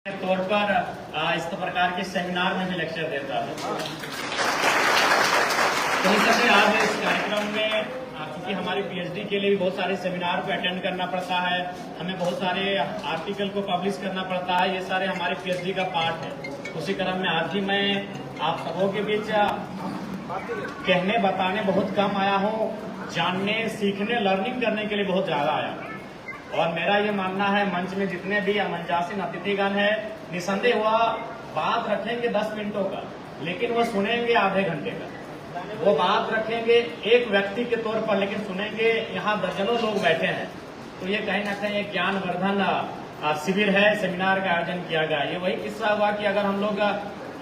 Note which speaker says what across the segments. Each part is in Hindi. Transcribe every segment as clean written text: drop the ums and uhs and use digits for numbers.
Speaker 1: तौर पर इस प्रकार के सेमिनार में भी लेक्चर देता है। तो इस तरह आज इस कार्यक्रम में क्योंकि हमारे पीएचडी के लिए भी बहुत सारे सेमिनार को अटेंड करना पड़ता है, हमें बहुत सारे आर्टिकल को पब्लिश करना पड़ता है, ये सारे हमारे पीएचडी का पार्ट है। उसी क्रम में आज भी मैं आप सबों के बीच कहने बताने बहुत कम आया हूँ, जानने सीखने लर्निंग करने के लिए बहुत ज्यादा आया हूँ। और मेरा ये मानना है मंच में जितने भी आमंत्रित अतिथिगण है, निसंदेह वह बात रखेंगे 10 मिनटों का, लेकिन वह सुनेंगे आधे घंटे का। वो बात रखेंगे एक व्यक्ति के तौर पर, लेकिन सुनेंगे यहाँ दर्जनों लोग बैठे हैं। तो ये कहीं ना कहीं एक ज्ञानवर्धन शिविर है, सेमिनार का आयोजन किया गया। ये वही किस्सा हुआ कि अगर हम लोग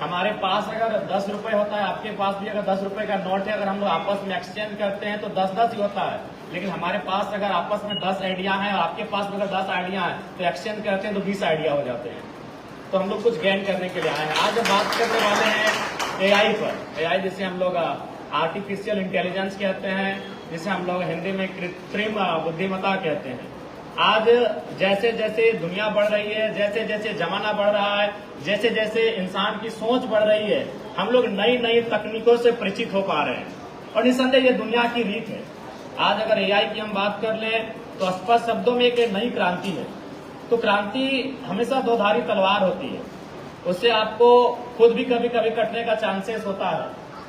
Speaker 1: हमारे पास अगर 10 रुपए होता है, आपके पास भी अगर 10 रुपए का नोट है, अगर हम लोग आपस में एक्सचेंज करते हैं तो 10-10 ही होता है। लेकिन हमारे पास अगर आपस में 10 आइडिया है और आपके पास अगर 10 आइडिया है तो एक्सचेंज करते हैं तो 20 आइडिया हो जाते हैं। तो हम लोग कुछ गेन करने के लिए आए हैं। आज बात करने वाले हैं एआई पर। एआई जिसे हम लोग आर्टिफिशियल इंटेलिजेंस कहते हैं, जिसे हम लोग हिंदी में कृत्रिम बुद्धिमत्ता कहते हैं। आज जैसे जैसे दुनिया बढ़ रही है, जैसे जैसे जमाना बढ़ रहा है, जैसे जैसे इंसान की सोच बढ़ रही है, हम लोग नई नई तकनीकों से परिचित हो पा रहे हैं। और निसंदेह ये दुनिया की रीत है। आज अगर एआई की हम बात कर लें तो स्पष्ट शब्दों में एक नई क्रांति है। तो क्रांति हमेशा दोधारी तलवार होती है, उससे आपको खुद भी कभी कभी कटने का चांसेस होता है।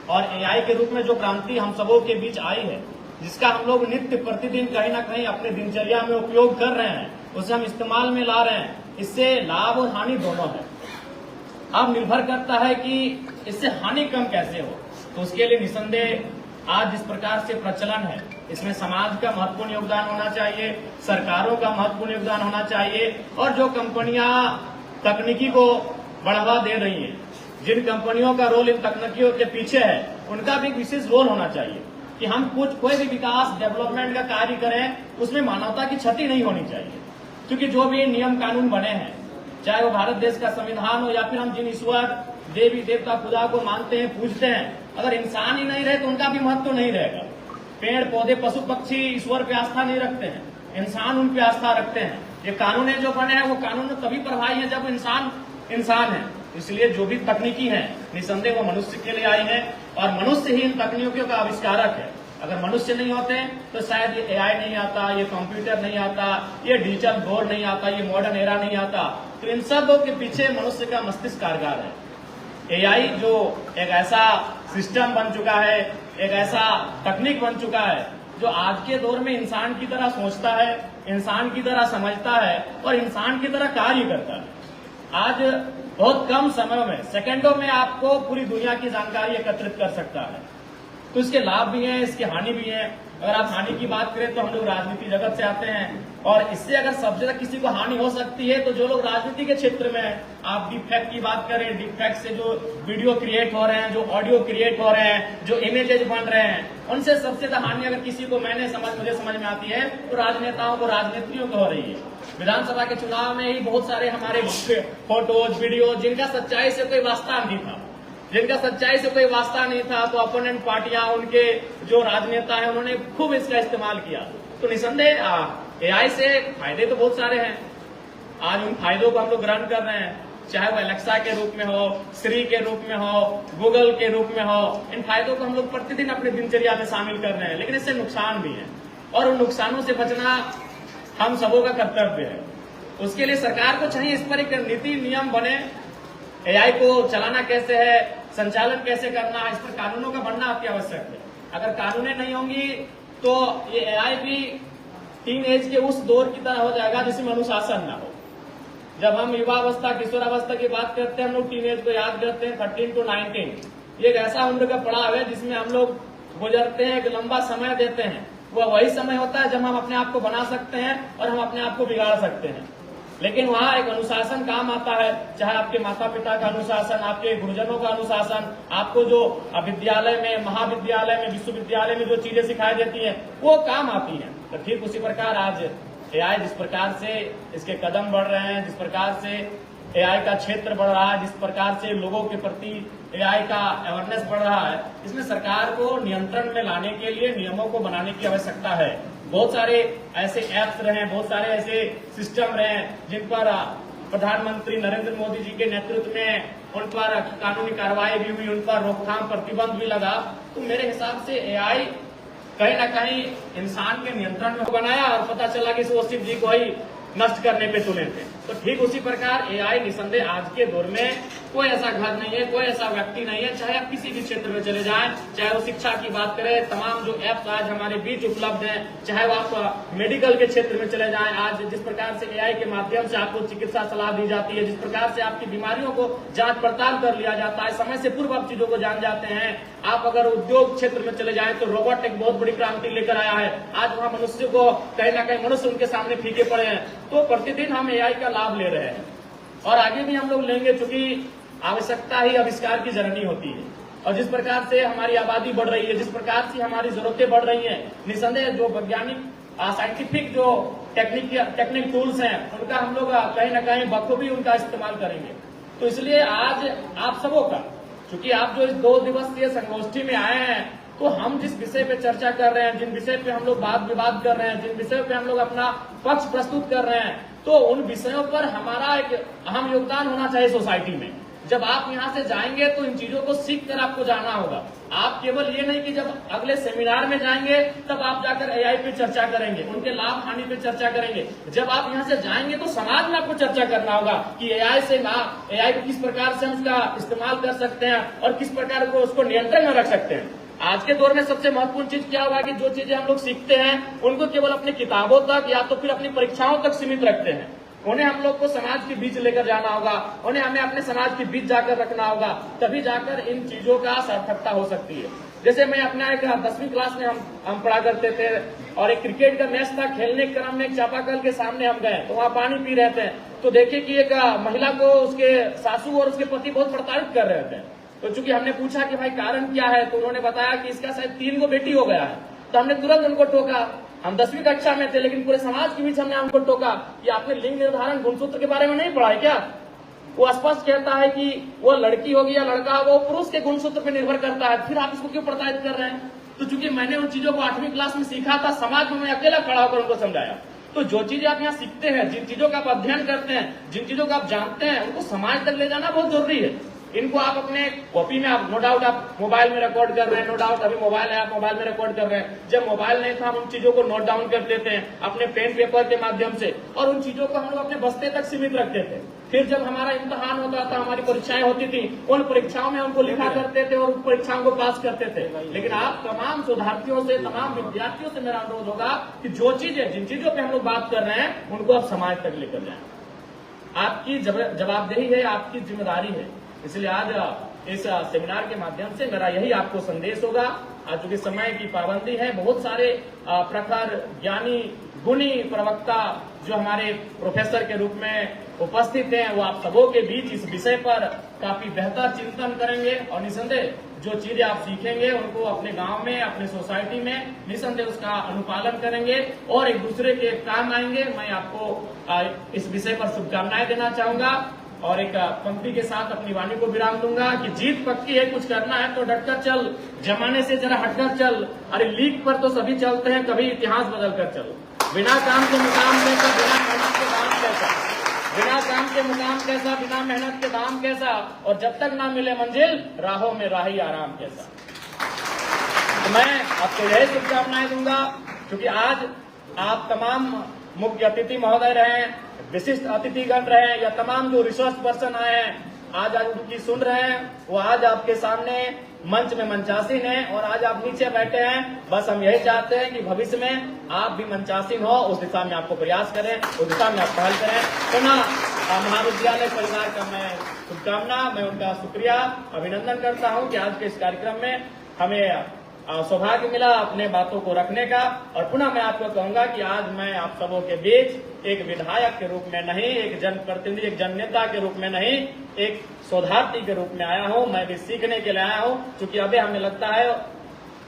Speaker 1: और एआई के रूप में जो क्रांति हम सबों के बीच आई है, जिसका हम लोग नित्य प्रतिदिन कहीं ना कहीं अपने दिनचर्या में उपयोग कर रहे हैं, उसे हम इस्तेमाल में ला रहे हैं, इससे लाभ और हानि दोनों है। अब निर्भर करता है कि इससे हानि कम कैसे हो। तो उसके लिए निसंदेह आज जिस प्रकार से प्रचलन है, इसमें समाज का महत्वपूर्ण योगदान होना चाहिए, सरकारों का महत्वपूर्ण योगदान होना चाहिए। और जो कंपनियां तकनीकी को बढ़ावा दे रही हैं, जिन कंपनियों का रोल इन तकनीकियों के पीछे है, उनका भी विशेष रोल होना चाहिए कि हम कोई भी विकास डेवलपमेंट का कार्य करें, उसमें मानवता की क्षति नहीं होनी चाहिए। क्योंकि जो भी नियम कानून बने हैं, चाहे वो भारत देश का संविधान हो या फिर हम जिन ईश्वर देवी देवता खुदा को मानते हैं, पूजते हैं, अगर इंसान ही नहीं रहे तो उनका भी महत्व नहीं रहेगा। पेड़ पौधे पशु पक्षी ईश्वर पे आस्था नहीं रखते हैं, इंसान उन पे आस्था रखते हैं। ये कानून जो बने हैं वो कानून तभी प्रभावी है जब इंसान है। इसलिए जो भी तकनीकी है, निसंदेह वो मनुष्य के लिए आई है और मनुष्य ही इन तकनीकों का आविष्कारक है। अगर मनुष्य नहीं होते तो शायद ये एआई नहीं आता, ये कंप्यूटर नहीं आता, ये डिजिटल दौर नहीं आता, ये मॉडर्न एरा नहीं आता। तो इन सब के पीछे मनुष्य का मस्तिष्क कारगर है। एआई जो एक ऐसा सिस्टम बन चुका है, एक ऐसा तकनीक बन चुका है जो आज के दौर में इंसान की तरह सोचता है, इंसान की तरह समझता है और इंसान की तरह कार्य करता है। आज बहुत कम समय में, सेकंडों में आपको पूरी दुनिया की जानकारी एकत्रित कर सकता है। तो इसके लाभ भी हैं, इसकी हानि भी है। अगर आप हानि की बात करें तो हम लोग राजनीति जगत से आते हैं और इससे अगर सबसे ज्यादा किसी को हानि हो सकती है तो जो लोग राजनीति के क्षेत्र में हैं। आप डीप फैक्ट की बात करें, डीप फैक्ट से जो वीडियो क्रिएट हो रहे हैं, जो ऑडियो क्रिएट हो रहे हैं, जो इमेजेस बन रहे हैं, उनसे सबसे ज्यादा हानि अगर किसी को मुझे समझ में आती है तो राजनेताओं को, राजनीतियों को हो रही है। विधानसभा के चुनाव में ही बहुत सारे हमारे फोटोज वीडियो जिनका सच्चाई से कोई वास्ता नहीं था, तो अपोनेंट पार्टियां, उनके जो राजनेता है, उन्होंने खूब इसका इस्तेमाल किया। तो निसंदेह एआई से फायदे तो बहुत सारे हैं। आज उन फायदों को हम लोग ग्रहण कर रहे हैं, चाहे वो एलेक्सा के रूप में हो, सिरी के रूप में हो, गूगल के रूप में हो। इन फायदों को हम लोग प्रतिदिन अपने दिनचर्या में शामिल कर रहे हैं, लेकिन इससे नुकसान भी है और उन नुकसानों से बचना हम सबों का कर्तव्य है। उसके लिए सरकार को चाहिए इस पर एक नीति नियम बने। एआई को चलाना कैसे है, संचालन कैसे करना, इस पर कानूनों का बनना अति आवश्यक है। अगर कानूनें नहीं होंगी तो ये एआई भी टीन एज के उस दौर की तरह हो जाएगा जिसमें अनुशासन ना हो। जब हम युवावस्था, किशोरावस्था की बात करते हैं, हम लोग टीन एज को याद करते हैं, 13 to 19। ये एक ऐसा उम्र का पड़ाव है जिसमें हम लोग गुजरते हैं, एक लंबा समय देते हैं। वह वही समय होता है जब हम अपने आप को बना सकते हैं और हम अपने आप को बिगाड़ सकते हैं। लेकिन वहाँ एक अनुशासन काम आता है, चाहे आपके माता पिता का अनुशासन, आपके गुरुजनों का अनुशासन, आपको जो विद्यालय में, महाविद्यालय में, विश्वविद्यालय में जो चीजें सिखाई देती हैं वो काम आती हैं। तो ठीक उसी प्रकार आज एआई जिस प्रकार से इसके कदम बढ़ रहे हैं, जिस प्रकार से एआई का क्षेत्र बढ़ रहा है, जिस प्रकार से लोगों के प्रति एआई का अवेयरनेस बढ़ रहा है, इसमें सरकार को नियंत्रण में लाने के लिए नियमों को बनाने की आवश्यकता है। बहुत सारे ऐसे ऐप्स रहे, बहुत सारे ऐसे सिस्टम रहे जिन पर प्रधानमंत्री नरेंद्र मोदी जी के नेतृत्व में उन पर कानूनी कार्रवाई भी हुई, उन पर रोकथाम प्रतिबंध भी लगा। तो मेरे हिसाब से एआई कहीं ना कहीं इंसान के नियंत्रण में बनाया और पता चला कि वो शिव जी को ही नष्ट करने पे तुले थे। तो ठीक उसी प्रकार एआई निसंदेह आज के दौर में कोई ऐसा घर नहीं है, कोई ऐसा व्यक्ति नहीं है, चाहे आप किसी भी क्षेत्र में चले जाएं, चाहे वो शिक्षा की बात करें, तमाम जो ऐप्स आज हमारे बीच उपलब्ध हैं, चाहे वो आप मेडिकल के क्षेत्र में चले जाएं, आज जिस प्रकार से एआई के माध्यम से आपको चिकित्सा सलाह दी जाती है, जिस प्रकार से आपकी बीमारियों को जांच पड़ताल कर लिया जाता है, समय से पूर्व आप चीजों को जान जाते हैं। आप अगर उद्योग क्षेत्र में चले जाएं तो रोबोट एक बहुत बड़ी क्रांति लेकर आया है। आज वहां मनुष्य को कहीं ना कहीं मनुष्य उनके सामने फीके पड़े हैं। तो प्रतिदिन हम एआई का लाभ ले रहे हैं और आगे भी हम लोग लेंगे, चूंकि आवश्यकता ही आविष्कार की जननी होती है। और जिस प्रकार से हमारी आबादी बढ़ रही है, जिस प्रकार से हमारी जरूरतें बढ़ रही हैं, निसंदेह जो वैज्ञानिक साइंटिफिक जो टेक्निक टूल्स हैं उनका हम लोग कहीं ना कहीं बखूबी उनका इस्तेमाल करेंगे। तो इसलिए आज आप सबों का, चूंकि आप जो इस 2 दिवसीय संगोष्ठी में आए हैं, तो हम जिस विषय पे चर्चा कर रहे हैं, जिन विषय पे हम लोग वाद विवाद कर रहे हैं, जिन विषय पे हम लोग अपना पक्ष प्रस्तुत कर रहे हैं, तो उन विषयों पर हमारा एक अहम योगदान होना चाहिए सोसाइटी में। जब आप यहाँ से जाएंगे तो इन चीजों को सीख कर आपको जाना होगा। आप केवल ये नहीं कि जब अगले सेमिनार में जाएंगे तब आप जाकर एआई पे चर्चा करेंगे, उनके लाभ हानि पे चर्चा करेंगे। जब आप यहाँ से जाएंगे तो समाज में आपको चर्चा करना होगा कि एआई को किस प्रकार से हम उसका इस्तेमाल कर सकते हैं और किस प्रकार को उसको नियंत्रण में रख सकते हैं। आज के दौर में सबसे महत्वपूर्ण चीज क्या हुआ कि जो चीजें हम लोग सीखते हैं उनको केवल अपनी किताबों तक या तो फिर अपनी परीक्षाओं तक सीमित रखते हैं। उन्हें हम लोग को समाज के बीच लेकर जाना होगा, उन्हें हमें अपने समाज के बीच जाकर रखना होगा, तभी जाकर इन चीजों का सार्थकता हो सकती है। जैसे मैं अपना एक 10वीं क्लास में हम पढ़ा करते थे और एक क्रिकेट का मैच था, खेलने के क्रम में एक चापाकल के सामने हम गए तो वहाँ पानी पी रहे थे, तो देखे कि एक महिला को उसके सासू और उसके पति बहुत प्रताड़ित कर रहे थे। तो चूंकि हमने पूछा कि भाई कारण क्या है, तो उन्होंने बताया कि इसका शायद 3 गो बेटी हो गया है। तो हमने तुरंत उनको टोका। हम 10वीं कक्षा में थे लेकिन पूरे समाज के बीच हमने उनको टोका कि आपने लिंग निर्धारण गुणसूत्र के बारे में नहीं पढ़ा है क्या? वो स्पष्ट कहता है कि वो लड़की होगी या लड़का वो पुरुष के गुणसूत्र पर निर्भर करता है, फिर आप इसको क्यों प्रताड़ित कर रहे हैं? तो चूंकि मैंने उन चीजों को 8वीं क्लास में सीखा था, समाज में मैं अकेला खड़ा होकर उनको समझाया। तो जो चीजें आप यहाँ सीखते हैं, जिन चीजों का आप अध्ययन करते हैं, जिन चीजों का आप जानते हैं, उनको समाज तक ले जाना बहुत जरूरी है। इनको आप अपने कॉपी में आप नो डाउट आप मोबाइल में रिकॉर्ड कर रहे हैं, नो डाउट अभी मोबाइल है आप मोबाइल में रिकॉर्ड कर रहे हैं। जब मोबाइल नहीं था हम उन चीजों को नोट डाउन कर लेते हैं अपने पेन पेपर के माध्यम से, और उन चीजों को हम लोग अपने बस्ते तक सीमित रखते थे। फिर जब हमारा इम्तिहान होता था, हमारी परीक्षाएं होती थी, उन परीक्षाओं में उनको लिखा करते थे और उन परीक्षाओं को पास करते थे। लेकिन आप तमाम शोधार्थियों से, तमाम विद्यार्थियों से मेरा अनुरोध होगा कि जो चीजें, जिन चीजों पे हम लोग बात कर रहे हैं, उनको आप समाज तक लेकर जाएं। आपकी जवाबदेही है, आपकी जिम्मेदारी है। इसलिए आज इस सेमिनार के माध्यम से मेरा यही आपको संदेश होगा। आज चूंकि समय की पाबंदी है, बहुत सारे प्रखर ज्ञानी गुणी प्रवक्ता जो हमारे प्रोफेसर के रूप में उपस्थित हैं, वो आप सबों के बीच इस विषय पर काफी बेहतर चिंतन करेंगे और निसंदेह जो चीजें आप सीखेंगे उनको अपने गांव में, अपने सोसाइटी में निसंदेह उसका अनुपालन करेंगे और एक दूसरे के काम आएंगे। मैं आपको इस विषय पर शुभकामनाएं देना चाहूंगा और एक पंक्ति के साथ अपनी वाणी को विराम दूंगा कि जीत पक्की है, कुछ करना है तो डटकर चल, जमाने से जरा हटकर चल, अरे लीक पर तो सभी चलते हैं, कभी इतिहास बदल कर चलो। बिना काम के मुकाम कैसा, बिना मेहनत के दाम कैसा, बिना काम के मुकाम कैसा, बिना मेहनत के दाम कैसा, और जब तक ना मिले मंजिल राहों में राही आराम कैसा। तो मैं आपको यही शुभकामनाएं दूंगा, क्योंकि आज आप तमाम मुख्य अतिथि महोदय रहे, विशिष्ट अतिथिगण रहे या तमाम जो रिसोर्स पर्सन आए हैं, आज उनकी सुन रहे हैं, वो आज आपके सामने मंच में मंचासीन है और आज आप नीचे बैठे हैं। बस हम यही चाहते हैं कि भविष्य में आप भी मंचासीन हो, उस दिशा में आपको प्रयास करें, उस दिशा में आप पहल करें। पुनः महाविद्यालय परिवार का मैं शुभकामना, मैं उनका शुक्रिया अभिनंदन करता हूं कि आज के इस कार्यक्रम में हमें सौभाग्य मिला अपने बातों को रखने का। और पुनः मैं आपको कहूंगा कि आज मैं आप सबों के बीच एक विधायक के रूप में नहीं, एक जनप्रतिनिधि, एक जननेता के रूप में नहीं, एक शोधार्थी के रूप में आया हूं। मैं भी सीखने के लिए आया हूं, क्योंकि अभी हमें लगता है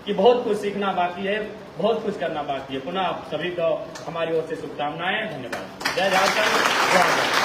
Speaker 1: कि बहुत कुछ सीखना बाकी है, बहुत कुछ करना बाकी है। पुनः आप सभी को हमारी ओर से शुभकामनाएं, धन्यवाद। जय झारखंड, जय भारत।